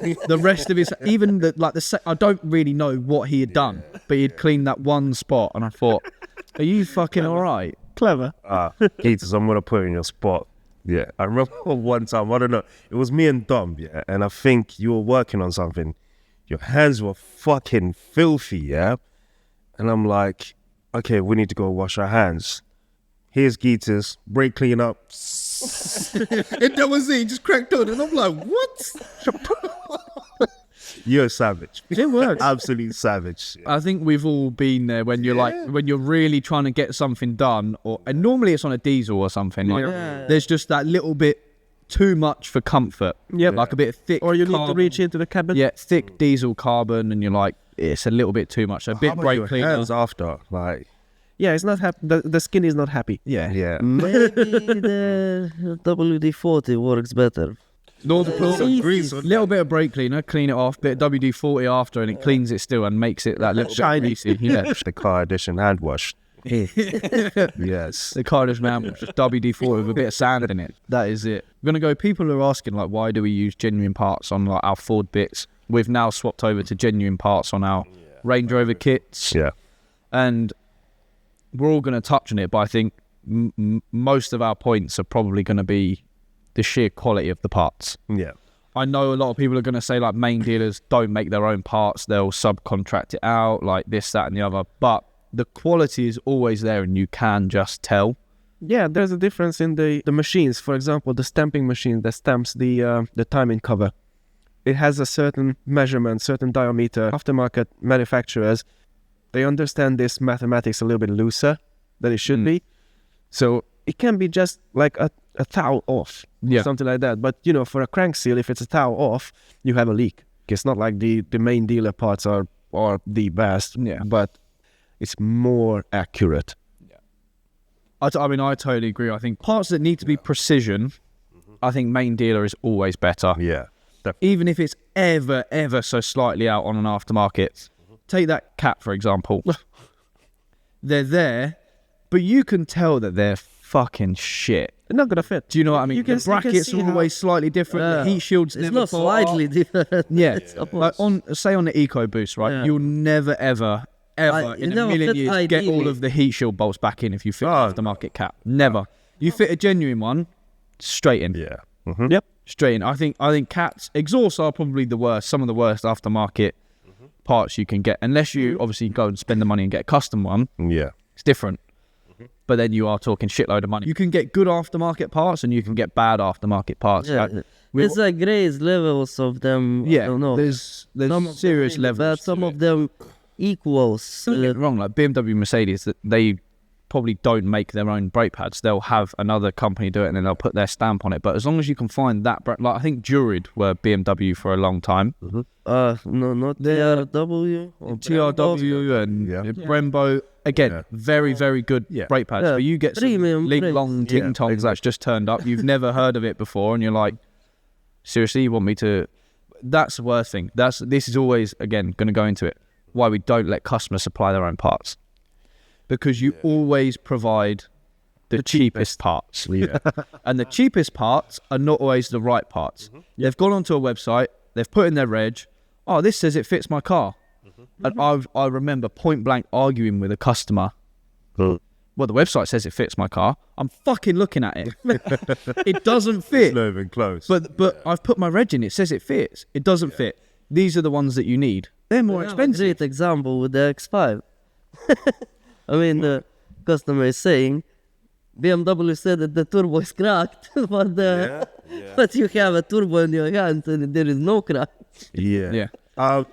Speaker 1: The rest of his, even I don't really know what he had done, but he'd cleaned that one spot. And I thought, are you fucking all right?
Speaker 4: Clever.
Speaker 2: Keatus, I'm going to put you in your spot. Yeah. I remember one time, I don't know, it was me and Dom, yeah, and I think you were working on something. Your hands were fucking filthy, yeah? And I'm like, okay, we need to go wash our hands. Here's Keatus, brake clean up. And that was it, he just cracked on, and I'm like, what? You're a savage.
Speaker 4: It works.
Speaker 2: Absolute savage.
Speaker 1: I think we've all been there when you're like, when you're really trying to get something done, and normally it's on a diesel or something. Like, there's just that little bit too much for comfort.
Speaker 4: Yep.
Speaker 1: Like a bit of thick.
Speaker 4: Or you need to
Speaker 1: carbon.
Speaker 4: reach into the cabin.
Speaker 1: Yeah, thick diesel carbon, and you're like, it's a little bit too much. So a bit
Speaker 2: How about
Speaker 1: brake
Speaker 2: your
Speaker 1: cleaner.
Speaker 2: hands after? Like,
Speaker 4: Yeah, it's not happy. The skin is not happy.
Speaker 1: Yeah.
Speaker 2: yeah.
Speaker 3: Maybe the WD-40 works better.
Speaker 1: Little bit of brake cleaner, clean it off. Bit of WD-40 after, and it cleans it still and makes it that little
Speaker 4: Shiny.
Speaker 1: bit greasy. Yeah.
Speaker 2: The car edition hand wash. Yes.
Speaker 1: The Cardiff man was just WD-40 with a bit of sand in it. That is it. We're gonna go. People are asking like, why do we use genuine parts on like our Ford bits? We've now swapped over to genuine parts on our Range Rover kits,
Speaker 2: Yeah.
Speaker 1: and we're all gonna touch on it. But I think most of our points are probably gonna be the sheer quality of the parts.
Speaker 2: Yeah.
Speaker 1: I know a lot of people are going to say like main dealers don't make their own parts, they'll subcontract it out, like this, that and the other, but the quality is always there and you can just tell.
Speaker 4: Yeah, there's a difference in the machines. For example, the stamping machine that stamps the timing cover. It has a certain measurement, certain diameter. Aftermarket manufacturers, they understand this mathematics a little bit looser than it should be. So it can be just like a thou off, or something like that. But, you know, for a crank seal, if it's a thou off, you have a leak. It's not like the main dealer parts are the best, but it's more accurate.
Speaker 1: I mean, I totally agree. I think parts that need to be precision, I think main dealer is always better.
Speaker 2: Yeah.
Speaker 1: Even if it's ever so slightly out on an aftermarket. Take that cat, for example. They're there, but you can tell that they're fucking shit.
Speaker 4: They're not gonna fit.
Speaker 1: Do you know what I mean? The brackets are always slightly different. The heat shields
Speaker 3: It's
Speaker 1: never
Speaker 3: not
Speaker 1: fall
Speaker 3: slightly
Speaker 1: off.
Speaker 3: different.
Speaker 1: Yeah.
Speaker 3: It's
Speaker 1: Like say on the EcoBoost, right?
Speaker 3: Yeah.
Speaker 1: You'll never ever in a million years get all of the heat shield bolts back in if you fit an aftermarket cap. Never. You fit a genuine one, straight in.
Speaker 2: Yeah.
Speaker 4: Yep.
Speaker 1: Straight in. I think cats exhausts are probably the worst. Some of the worst aftermarket parts you can get, unless you obviously go and spend the money and get a custom one.
Speaker 2: Yeah.
Speaker 1: It's different. But then you are talking shitload of money. You can get good aftermarket parts and you can get bad aftermarket parts.
Speaker 3: Yeah. There's like grades levels of them. I don't know.
Speaker 1: There's
Speaker 3: Some of
Speaker 1: serious
Speaker 3: them,
Speaker 1: levels.
Speaker 3: but some of them equals.
Speaker 1: Don't get me wrong, like BMW, Mercedes, that they probably don't make their own brake pads. They'll have another company do it and then they'll put their stamp on it. But as long as you can find that, like I think Jurid were BMW for a long time.
Speaker 3: No, not TRW. Or
Speaker 1: TRW and Brembo. Again, very, very good brake pads. But you get some
Speaker 3: Premium
Speaker 1: Ling
Speaker 3: brakes.
Speaker 1: Long Ting Tongs that's just turned up. You've never heard of it before and you're like, seriously, you want me to... That's the worst thing. This is always, again, going to go into it, why we don't let customers supply their own parts. Because you always provide the cheapest parts.
Speaker 2: Yeah.
Speaker 1: And the cheapest parts are not always the right parts. They've gone onto a website, they've put in their reg, oh, this says it fits my car. And I remember point blank arguing with a customer. Well, the website says it fits my car. I'm fucking looking at it. It doesn't fit.
Speaker 2: It's not even close.
Speaker 1: But I've put my reg in. It says it fits. It doesn't fit. These are the ones that you need. They're more expensive.
Speaker 3: Great example with the X5. I mean, the customer is saying, BMW said that the turbo is cracked, but you have a turbo in your hands and there is no crack.
Speaker 1: Yeah.
Speaker 2: I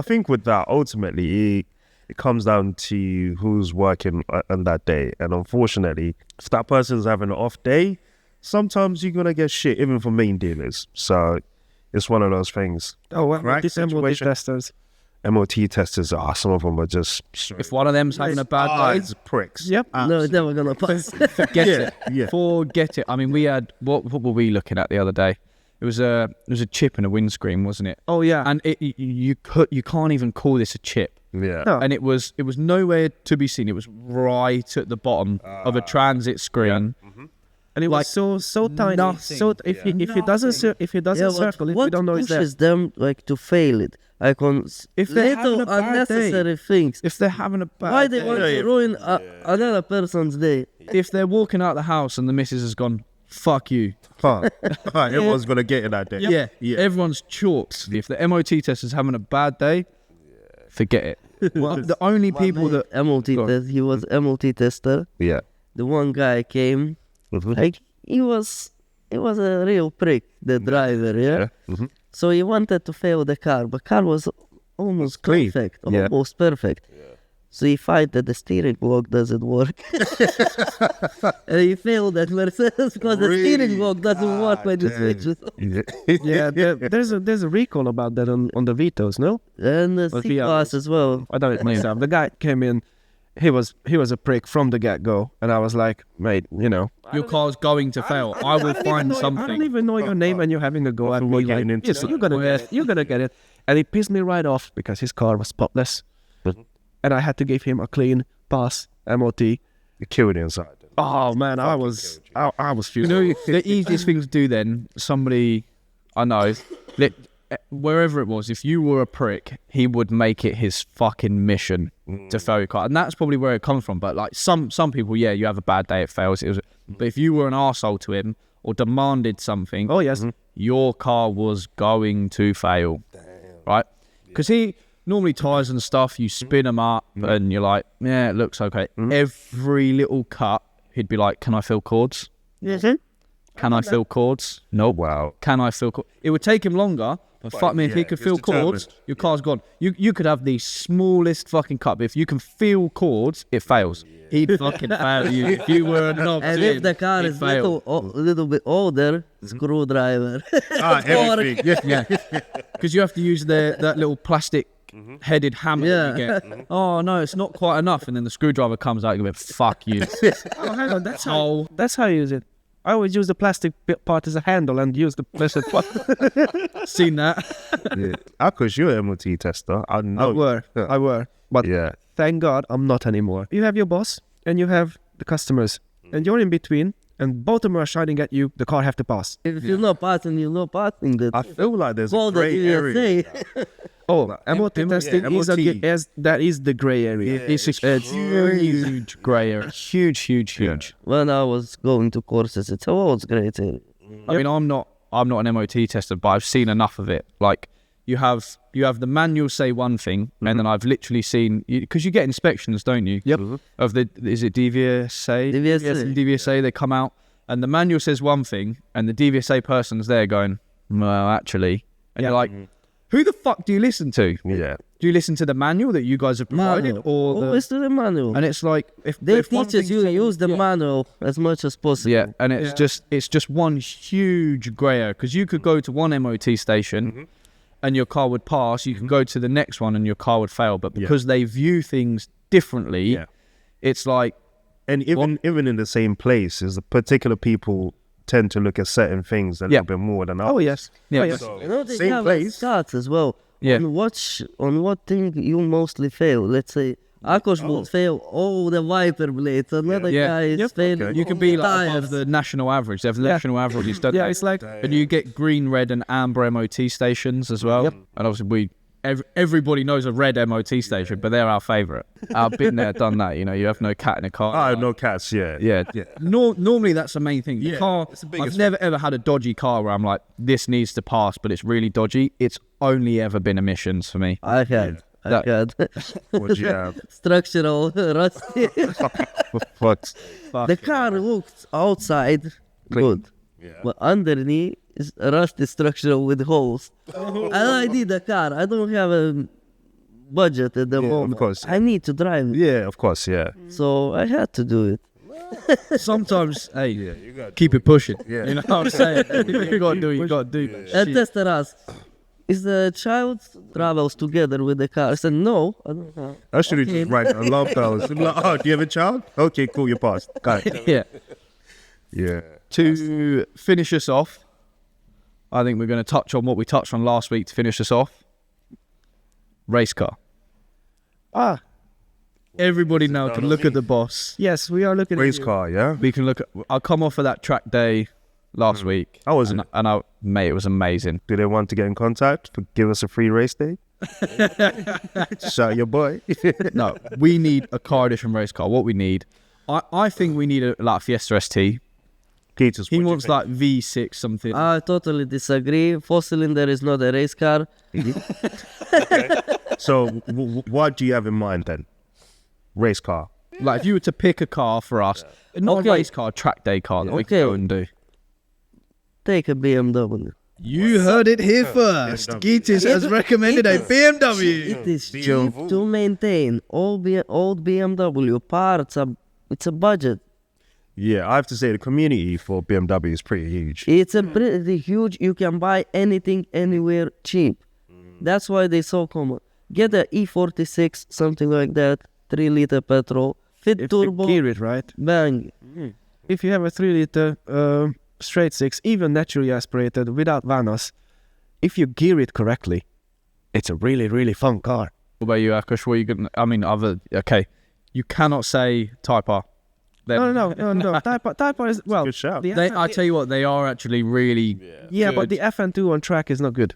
Speaker 2: think with that, ultimately, it comes down to who's working on that day. And unfortunately, if that person's having an off day, sometimes you're going to get shit, even from main dealers. So it's one of those things.
Speaker 4: Oh, well,
Speaker 2: Crack
Speaker 4: these MOT
Speaker 2: situation.
Speaker 4: testers.
Speaker 2: MOT testers, some of them are just...
Speaker 1: If one of them's having a bad day,
Speaker 2: it's pricks.
Speaker 4: Yep.
Speaker 3: No, it's never gonna pass.
Speaker 1: forget it.
Speaker 2: Yeah.
Speaker 1: Forget it. I mean, we had... What were we looking at the other day? It was a chip in a windscreen, wasn't it?
Speaker 4: Oh, yeah.
Speaker 1: And you can't even call this a chip.
Speaker 2: Yeah.
Speaker 4: No.
Speaker 1: And it was nowhere to be seen. It was right at the bottom of a transit screen.
Speaker 4: And it
Speaker 1: like
Speaker 4: was so tiny.
Speaker 1: nothing.
Speaker 4: So if it doesn't circle, if
Speaker 3: what
Speaker 4: we don't know it's there.
Speaker 3: pushes them like to fail it? Like on
Speaker 1: If they're having
Speaker 3: little
Speaker 1: a bad
Speaker 3: unnecessary things.
Speaker 1: If they're having a bad
Speaker 3: Why they
Speaker 1: day,
Speaker 3: want to ruin another person's day?
Speaker 1: if they're walking out the house and the missus has gone, fuck you.
Speaker 2: Everyone's going to get in that day.
Speaker 1: Yeah. Everyone's chalked. If the MOT tester's having a bad day, forget it. The only people that...
Speaker 3: MOT
Speaker 1: Go on.
Speaker 3: test, he was MOT tester.
Speaker 2: Yeah.
Speaker 3: The one guy came, like he was a real prick, the driver, yeah. So he wanted to fail the car, but car was almost
Speaker 2: clean.
Speaker 3: perfect,
Speaker 2: Yeah.
Speaker 3: almost perfect. So he find that the steering block doesn't work, and he failed that Mercedes because the steering block doesn't work when you switch it.
Speaker 4: Yeah, there's a recall about that on the Vitos, no?
Speaker 3: And the
Speaker 4: But
Speaker 3: C-Class as well.
Speaker 4: I done it myself. The guy came in, he was a prick from the get-go, and I was like, mate, you know,
Speaker 1: Your car's going to fail. I will find
Speaker 4: I don't
Speaker 1: something.
Speaker 4: even know your name, and you're having a go at
Speaker 2: we're
Speaker 4: me.
Speaker 2: getting
Speaker 4: Like,
Speaker 2: into
Speaker 4: yes,
Speaker 2: something.
Speaker 4: you're gonna get it, and it pissed me right off because his car was spotless, and I had to give him a clean pass MOT.
Speaker 2: You killed inside.
Speaker 4: Oh man, I was furious.
Speaker 1: You know, the easiest thing to do then, somebody, I know, wherever it was, if you were a prick, he would make it his fucking mission to fail your car. And that's probably where it comes from. But like some people, yeah, you have a bad day, it fails. But if you were an arsehole to him or demanded something,
Speaker 4: Oh yes,
Speaker 1: your car was going to fail. Right? Because he normally tires and stuff, you spin them up and you're like, yeah, it looks okay. Every little cut, he'd be like, can I fill cords? Can I fill cords? Nope.
Speaker 2: Wow.
Speaker 1: Can I fill cords? It would take him longer, but fuck me, if he could
Speaker 2: he's
Speaker 1: fill cords,
Speaker 2: determined.
Speaker 1: your car's gone. You could have the smallest fucking cut, but if you can feel cords, it fails. He'd fucking fail you. If you were a knob
Speaker 3: And
Speaker 1: to
Speaker 3: if
Speaker 1: him,
Speaker 3: the car
Speaker 1: he'd
Speaker 3: is
Speaker 1: fail.
Speaker 3: little bit older, screwdriver.
Speaker 2: Everything.
Speaker 1: Yeah, because you have to use that little plastic headed hammer that you get. Oh no, it's not quite enough, and then the screwdriver comes out. You go, fuck you.
Speaker 4: Oh, hang on, that's how you use it. I always use the plastic part as a handle and use the plastic part.
Speaker 1: Seen that?
Speaker 2: Because you're an MOT tester. I know.
Speaker 4: I were. But
Speaker 2: Yeah.
Speaker 4: thank God I'm not anymore. You have your boss and you have the customers, and you're in between, and both of them are shouting at you. The car have to pass.
Speaker 3: If you're not passing, you're not passing.
Speaker 2: I feel like there's a
Speaker 3: Call the
Speaker 2: grey area.
Speaker 3: DSA.
Speaker 4: Oh, MOT testing is that is the grey area.
Speaker 1: It's a huge grey area. Huge.
Speaker 3: When I was going to courses, it's always great.
Speaker 1: I mean, I'm not an MOT tester, but I've seen enough of it. Like you have the manual say one thing, and then I've literally seen, because you get inspections, don't you?
Speaker 4: Yep.
Speaker 1: Of is it DVSA?
Speaker 3: DVSA.
Speaker 1: DVSA. They come out, and the manual says one thing, and the DVSA person's there going, well, actually, and you're like, who the fuck do you listen to?
Speaker 2: Yeah.
Speaker 1: Do you listen to the manual that you guys have provided,
Speaker 3: Manual.
Speaker 1: or the,
Speaker 3: Always to the manual.
Speaker 1: and it's like if
Speaker 3: They
Speaker 1: if one
Speaker 3: teach us
Speaker 1: thing's
Speaker 3: you
Speaker 1: saying-
Speaker 3: use the
Speaker 1: yeah.
Speaker 3: manual as much as possible.
Speaker 1: Yeah, and it's just one huge grey area because you could go to one MOT station and your car would pass. You can go to the next one and your car would fail. But because they view things differently, it's like
Speaker 2: And even in the same place, is the particular people tend to look at certain things a little bit more than others.
Speaker 4: Oh yes.
Speaker 1: yeah,
Speaker 4: Oh, yes.
Speaker 3: You know, they
Speaker 2: Same
Speaker 3: have
Speaker 2: place.
Speaker 3: stats as well.
Speaker 1: Yeah.
Speaker 3: On what thing you mostly fail? Let's say Akos will fail all the wiper blades. Another
Speaker 1: Yeah.
Speaker 3: guy is failing.
Speaker 1: you can be like above
Speaker 3: tires.
Speaker 1: the national average. They have the national average. It's done.
Speaker 4: Yeah, it's like
Speaker 1: And you get green, red, and amber MOT stations as well. And obviously, everybody knows a red MOT station, but they're our favourite. I've been there, done that. You know, you have no cat in a car.
Speaker 2: I have no cats, yeah.
Speaker 1: Yeah. Normally, that's the main thing. The
Speaker 2: Yeah,
Speaker 1: car.
Speaker 2: it's the biggest
Speaker 1: I've never ever had a dodgy car where I'm like, this needs to pass, but it's really dodgy. It's only ever been emissions for me.
Speaker 3: I had.
Speaker 2: What you have?
Speaker 3: Structural rusty.
Speaker 2: What?
Speaker 3: The car looked outside good, but underneath is rusty structural with holes. And I need a car. I don't have a budget at the moment.
Speaker 2: of course.
Speaker 3: I need to drive it.
Speaker 2: Yeah, of course, yeah.
Speaker 3: So I had to do it.
Speaker 1: Sometimes, hey, keep it pushing.
Speaker 2: Yeah.
Speaker 1: You know what I'm saying? You got to do what you got to do.
Speaker 3: And tester asked, is the child travels together with the car? I said, no. I don't have.
Speaker 2: I should have just write alarm bells. Like, oh, do you have a child? Okay, cool, you passed. Got it.
Speaker 1: Yeah.
Speaker 2: Yeah.
Speaker 1: To finish us off, I think we're going to touch on what we touched on last week to finish us off. Race car. Everybody now can look at the boss.
Speaker 4: yes, we are looking
Speaker 2: Race
Speaker 4: at you.
Speaker 2: car, yeah?
Speaker 1: We can look at. I'll come off of that track day last week.
Speaker 2: How was it?
Speaker 1: And mate, it was amazing.
Speaker 2: Do they want to get in contact to give us a free race day? Shout your boy.
Speaker 1: No, we need a car edition race car. What we need, I think we need a like Fiesta ST.
Speaker 2: Peters,
Speaker 1: He
Speaker 2: what do you
Speaker 1: wants
Speaker 2: think?
Speaker 1: like V6 something.
Speaker 3: I totally disagree. 4-cylinder is not a race car.
Speaker 2: So, what do you have in mind then? Race car.
Speaker 1: Like if you were to pick a car for us, not
Speaker 3: Okay.
Speaker 1: a race car, a track day car that we
Speaker 3: Okay.
Speaker 1: can go and do.
Speaker 3: Take a BMW.
Speaker 1: You heard it here first. Gitis has recommended a BMW.
Speaker 3: It is cheap to maintain. Old BMW parts, it's a budget.
Speaker 2: Yeah, I have to say the community for BMW is pretty huge.
Speaker 3: It's a pretty huge. You can buy anything, anywhere, cheap. That's why they're so common. Get a E46, something like that, 3-liter petrol, fit
Speaker 4: If
Speaker 3: turbo,
Speaker 4: you gear it right.
Speaker 3: bang.
Speaker 4: If you have a 3-liter straight six, even naturally aspirated without vanos, if you gear it correctly, it's a really, really fun car.
Speaker 1: What about you, Akash? What are you going? I mean, okay, you cannot say Type R.
Speaker 4: No. Type R is, well,
Speaker 2: Good shout.
Speaker 4: the
Speaker 1: I tell you what, they are actually really.
Speaker 4: yeah, but
Speaker 1: good.
Speaker 4: the FN2 on track is not good.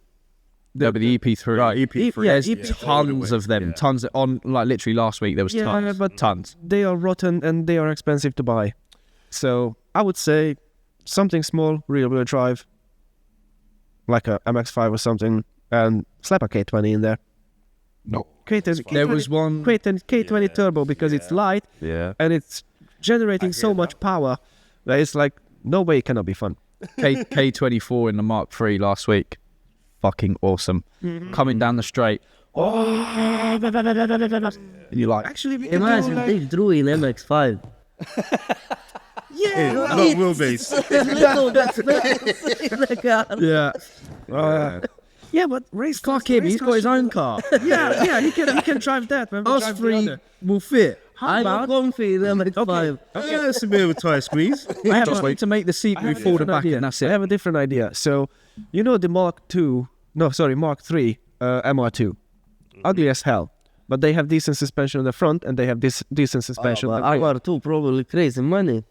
Speaker 1: No, but the EP3.
Speaker 2: Right, EP3.
Speaker 4: yeah,
Speaker 1: There's
Speaker 4: EP3.
Speaker 1: tons of them. Tons on like literally last week there was
Speaker 4: Yeah,
Speaker 1: tons.
Speaker 4: but-
Speaker 1: Tons.
Speaker 4: They are rotten and they are expensive to buy. So I would say something small, rear-wheel drive, like a MX-5 or something, and slap a K20 in there.
Speaker 1: No.
Speaker 4: K20,
Speaker 1: There was one.
Speaker 4: K20 turbo because it's light
Speaker 2: Yeah.
Speaker 4: and it's generating so much power that it's like no way it cannot be fun.
Speaker 1: K24 in the Mark III last week. Fucking awesome. Coming down the straight. And you're like,
Speaker 4: Actually, we can
Speaker 3: Imagine they drew in MX-5.
Speaker 2: Yeah, not wheelbase.
Speaker 3: Little bit space in the car.
Speaker 1: yeah.
Speaker 4: Yeah, but race
Speaker 1: Fuck him, he's got his own car.
Speaker 4: yeah, he can drive that. Man.
Speaker 1: Us
Speaker 4: Drive the
Speaker 1: three
Speaker 4: other.
Speaker 1: will fit.
Speaker 3: I'm not comfy in MX-5.
Speaker 2: Yeah, it's a bit of a tire squeeze.
Speaker 4: I have
Speaker 1: Just
Speaker 4: a-
Speaker 1: wait to make the seat move forward and back, and that's
Speaker 4: I
Speaker 1: it.
Speaker 4: have a different idea. So, you know the Mark 3 MR2, ugly as hell, but they have decent suspension on the front and they have this decent suspension.
Speaker 3: But
Speaker 4: on the rear.
Speaker 3: MR2 probably crazy money.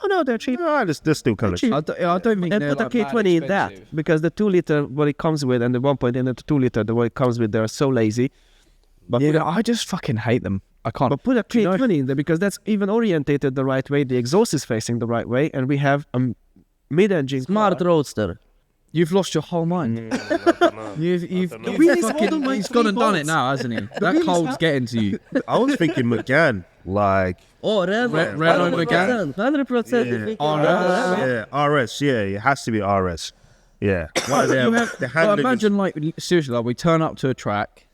Speaker 4: Oh no, they're cheap.
Speaker 2: No, they're still kind of cheap.
Speaker 1: I don't think
Speaker 4: And
Speaker 1: they're
Speaker 4: put a
Speaker 1: like,
Speaker 4: K20 in that because the 2-liter what it comes with and the 1.8 and the 2-liter the what it comes with, they're so lazy. But put
Speaker 1: Yeah, I just fucking hate them. I can't.
Speaker 4: But put a
Speaker 1: Do you know-
Speaker 4: K20 in there because that's even orientated the right way. The exhaust is facing the right way, and we have a mid-engine
Speaker 3: Smart
Speaker 4: car.
Speaker 3: roadster.
Speaker 1: You've lost your whole mind. You've
Speaker 4: wheelies
Speaker 1: fucking,
Speaker 4: hold on
Speaker 1: he's
Speaker 4: by
Speaker 1: gone
Speaker 4: 3
Speaker 1: and done it
Speaker 4: bolts.
Speaker 1: now, hasn't he? That cold's getting to you.
Speaker 2: I was thinking McGann, like,
Speaker 3: Oh,
Speaker 1: Renault
Speaker 3: 100%. 100%.
Speaker 2: yeah, RS, yeah, it has to be RS. Yeah. Why they
Speaker 1: You
Speaker 2: have,
Speaker 1: have,
Speaker 2: the
Speaker 1: well,
Speaker 2: handling is-
Speaker 1: imagine, like, seriously, like, we turn up to a track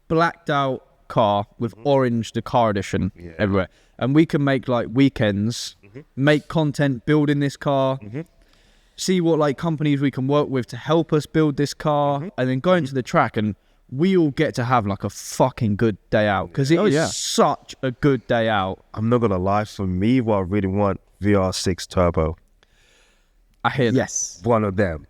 Speaker 1: blacked out car with orange, the car edition everywhere. And we can make like weekends, make content building this car, see what like companies we can work with to help us build this car, and then go into the track, and we all get to have like a fucking good day out, because it is such a good day out.
Speaker 2: I'm not gonna lie, for me, what I really want, VR6 Turbo.
Speaker 1: I hear that.
Speaker 4: Yes.
Speaker 2: One of them.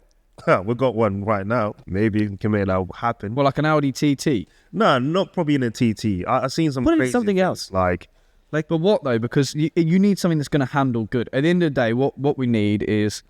Speaker 2: We got one right now. Maybe we can make that happen.
Speaker 1: Well, like an Audi TT.
Speaker 2: No, not probably in a TT. I've seen some
Speaker 4: Put it in
Speaker 2: crazy
Speaker 4: something
Speaker 2: things,
Speaker 4: else.
Speaker 2: Like,
Speaker 1: But what though? Because you need something that's going to handle good. At the end of the day, what we need is,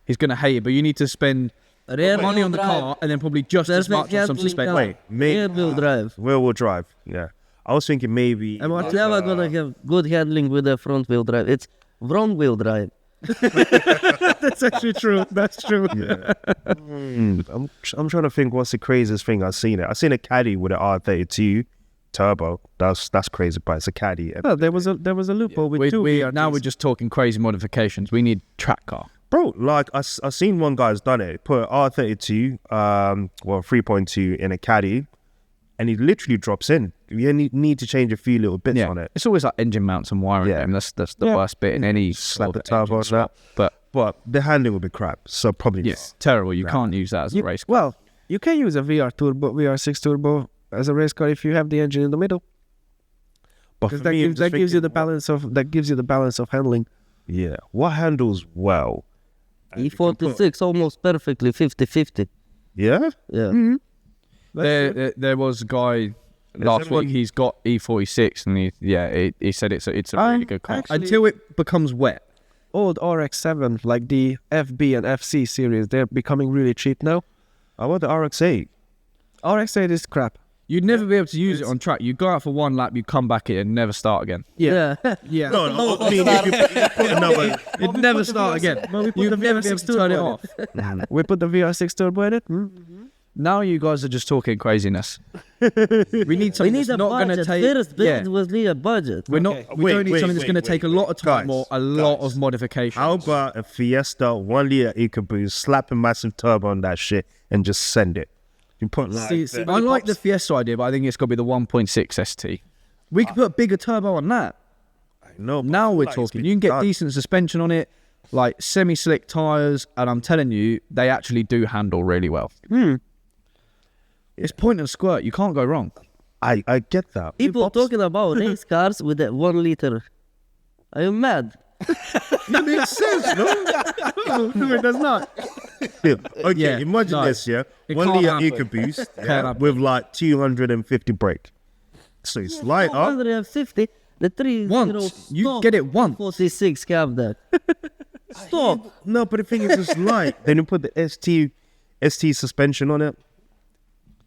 Speaker 1: he's going to hate it, but you need to spend money on the car and then probably just as much on some suspension.
Speaker 2: wait, maybe
Speaker 3: Rear-wheel drive.
Speaker 2: rear-wheel drive. Yeah. I was thinking maybe.
Speaker 3: I'm never gonna have good handling with the front wheel drive. It's front wheel drive.
Speaker 4: That's actually true. That's true.
Speaker 2: Yeah. I'm trying to think what's the craziest thing I've seen. I've seen a Caddy with an R32 turbo. That's crazy, but it's a Caddy.
Speaker 4: Oh, there was a loophole with two VRTs.
Speaker 1: Now we're just talking crazy modifications. We need track car.
Speaker 2: Bro, like I seen one guy's done it. Put an R32, 3.2 in a Caddy, and he literally drops in. You need to change a few little bits on it.
Speaker 1: It's always like engine mounts and wiring.
Speaker 2: Yeah.
Speaker 1: And that's the worst bit in any
Speaker 2: Slap the
Speaker 1: sort of
Speaker 2: turbo on
Speaker 1: engine swap.
Speaker 2: that. But the handling will be crap. So probably
Speaker 1: Yes, terrible. You can't use that as a race car.
Speaker 4: Well, you can use a VR6 turbo as a race car if you have the engine in the middle,
Speaker 2: But
Speaker 4: because
Speaker 2: for me, I'm just
Speaker 4: that gives you
Speaker 2: thinking,
Speaker 4: the balance of handling.
Speaker 2: yeah, what handles well?
Speaker 3: E46 almost perfectly 50-50.
Speaker 2: Yeah,
Speaker 3: Yeah.
Speaker 1: There was a guy last week. He's got E46, and he said it's a really good car.
Speaker 4: actually-
Speaker 1: Until it becomes wet.
Speaker 4: Old RX-7, like the FB and FC series, they're becoming really cheap now.
Speaker 2: I want the RX-8.
Speaker 4: RX-8 is crap.
Speaker 1: You'd never be able to use it on track. You go out for one lap, you come back in and never start again.
Speaker 4: Yeah.
Speaker 1: Yeah.
Speaker 2: No, I mean, you put another.
Speaker 1: It'd never start again. You'd never be able to turn it off.
Speaker 4: We put the VR6 turbo in it.
Speaker 1: Now you guys are just talking craziness. We need
Speaker 3: We
Speaker 1: something
Speaker 3: need
Speaker 1: that's
Speaker 3: a
Speaker 1: not going to
Speaker 3: budget.
Speaker 1: take.
Speaker 3: First build was need a budget.
Speaker 1: We're not. We
Speaker 2: Wait,
Speaker 1: don't need
Speaker 2: wait,
Speaker 1: something that's going to
Speaker 2: wait,
Speaker 1: take a
Speaker 2: wait.
Speaker 1: lot of time
Speaker 2: Guys,
Speaker 1: or a lot
Speaker 2: guys.
Speaker 1: of modification.
Speaker 2: How about a Fiesta 1 liter EcoBoost, slap a massive turbo on that shit, and just send it? You put like.
Speaker 4: See,
Speaker 1: I like the Fiesta idea, but I think it's got to be the 1.6 ST. We could put a bigger turbo on that.
Speaker 2: no, but
Speaker 1: Now
Speaker 2: I feel
Speaker 1: we're
Speaker 2: like it's
Speaker 1: talking.
Speaker 2: been
Speaker 1: You can get
Speaker 2: done.
Speaker 1: decent suspension on it, like semi-slick tires, and I'm telling you, they actually do handle really well. It's point and squirt. You can't go wrong.
Speaker 2: I get that.
Speaker 3: People talking about race cars with that 1 liter. Are you mad?
Speaker 2: That makes sense, no?
Speaker 4: No, it does not.
Speaker 2: Okay,
Speaker 1: Yeah,
Speaker 2: imagine
Speaker 1: no,
Speaker 2: this, yeah?
Speaker 1: it
Speaker 2: 1
Speaker 1: can't
Speaker 2: liter
Speaker 1: happen.
Speaker 2: EcoBoost
Speaker 1: Can't
Speaker 2: yeah,
Speaker 1: happen.
Speaker 2: with like 250 brake. So it's light up.
Speaker 3: 150. The 3
Speaker 1: Once. You get it once.
Speaker 3: 46 cab that. Stop.
Speaker 2: No, but the thing is, it's light. Then you put the ST suspension on it.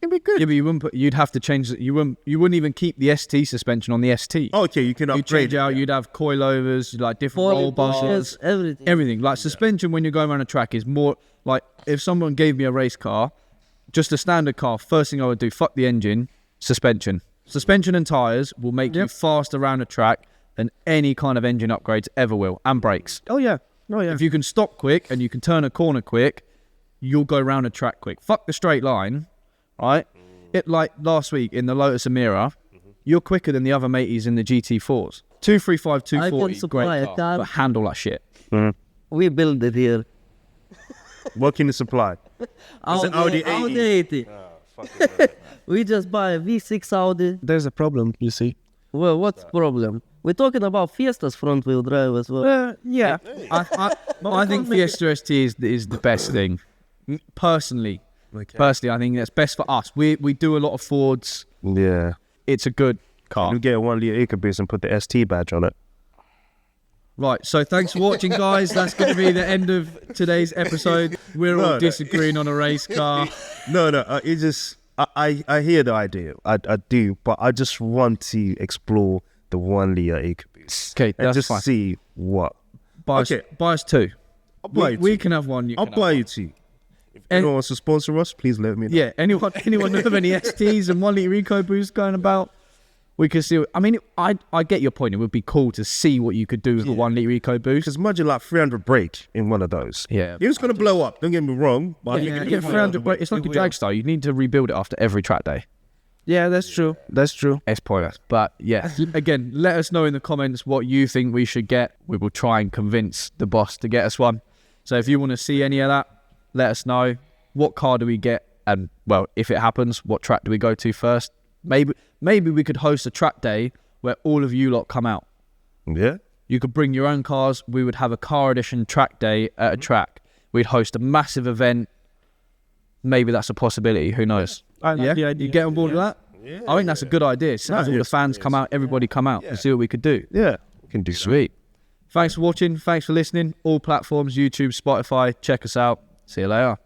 Speaker 2: It'd be good.
Speaker 1: Yeah, but you wouldn't put. You'd have to change. You wouldn't even keep the ST suspension on the ST.
Speaker 2: Okay, you can
Speaker 1: You'd
Speaker 2: upgrade
Speaker 1: change out. You'd have coilovers, like different roll bars,
Speaker 3: Everything.
Speaker 1: everything. Like suspension when you're going around a track is more like if someone gave me a race car, just a standard car. First thing I would do, fuck the engine, suspension. Suspension and tires will make you fast around a track than any kind of engine upgrades ever will, and brakes.
Speaker 4: Oh yeah.
Speaker 1: If you can stop quick and you can turn a corner quick, you'll go around a track quick. Fuck the straight line, right? It like last week in the Lotus Emira, you're quicker than the other mateys in the GT4s. 235, 240,
Speaker 3: supply
Speaker 1: great
Speaker 3: a
Speaker 1: car,
Speaker 3: car.
Speaker 1: but handle that shit.
Speaker 3: We build it here.
Speaker 2: What can you supply? Audi 80?
Speaker 3: Audi 80. We just buy a V6 Audi.
Speaker 4: There's a problem, you see.
Speaker 3: Well, what's the problem? We're talking about Fiesta's front wheel drive as well.
Speaker 4: Yeah.
Speaker 1: I think Fiesta ST is the best thing. Personally, I think that's best for us. We do a lot of Fords.
Speaker 2: Yeah.
Speaker 1: It's a good car.
Speaker 2: You get a 1 liter EcoBoost and put the ST badge on it.
Speaker 1: Right, so thanks for watching, guys. That's going to be the end of today's episode. We're all disagreeing on a race car.
Speaker 2: No, it's just I hear the idea. I do, but I just want to explore the 1 liter EcoBoost.
Speaker 1: Okay,
Speaker 2: and
Speaker 1: that's
Speaker 2: just
Speaker 1: fine.
Speaker 2: see what.
Speaker 1: Buy us two.
Speaker 2: I'll buy you
Speaker 1: We
Speaker 2: two.
Speaker 1: can have one.
Speaker 2: I'll buy you two. If anyone wants to sponsor us, please let me know.
Speaker 1: Yeah, anyone have any STs and 1 liter EcoBoost going about? We could see. I mean, I get your point. It would be cool to see what you could do with a 1 liter EcoBoost.
Speaker 2: Because imagine like 300 brake in one of those.
Speaker 1: Yeah.
Speaker 2: It was going to blow up. Don't get me wrong. But
Speaker 1: Yeah, 300. But it's like a drag star. You need to rebuild it after every track day.
Speaker 4: Yeah, that's true. That's true.
Speaker 1: It's pointless. But yeah, again, let us know in the comments what you think we should get. We will try and convince the boss to get us one. So if you want to see any of that, let us know. What car do we get? And well, if it happens, what track do we go to first? Maybe we could host a track day where all of you lot come out.
Speaker 2: Yeah.
Speaker 1: You could bring your own cars. We would have a car edition track day at a track. We'd host a massive event. Maybe that's a possibility. Who knows?
Speaker 4: I like the idea.
Speaker 1: You get on board with that?
Speaker 2: Yeah.
Speaker 1: I think that's a good idea. So have all the fans come out, everybody come out and see what we could do.
Speaker 2: Yeah. We can do that.
Speaker 1: Sweet. Thanks for watching. Thanks for listening. All platforms, YouTube, Spotify. Check us out. See you later.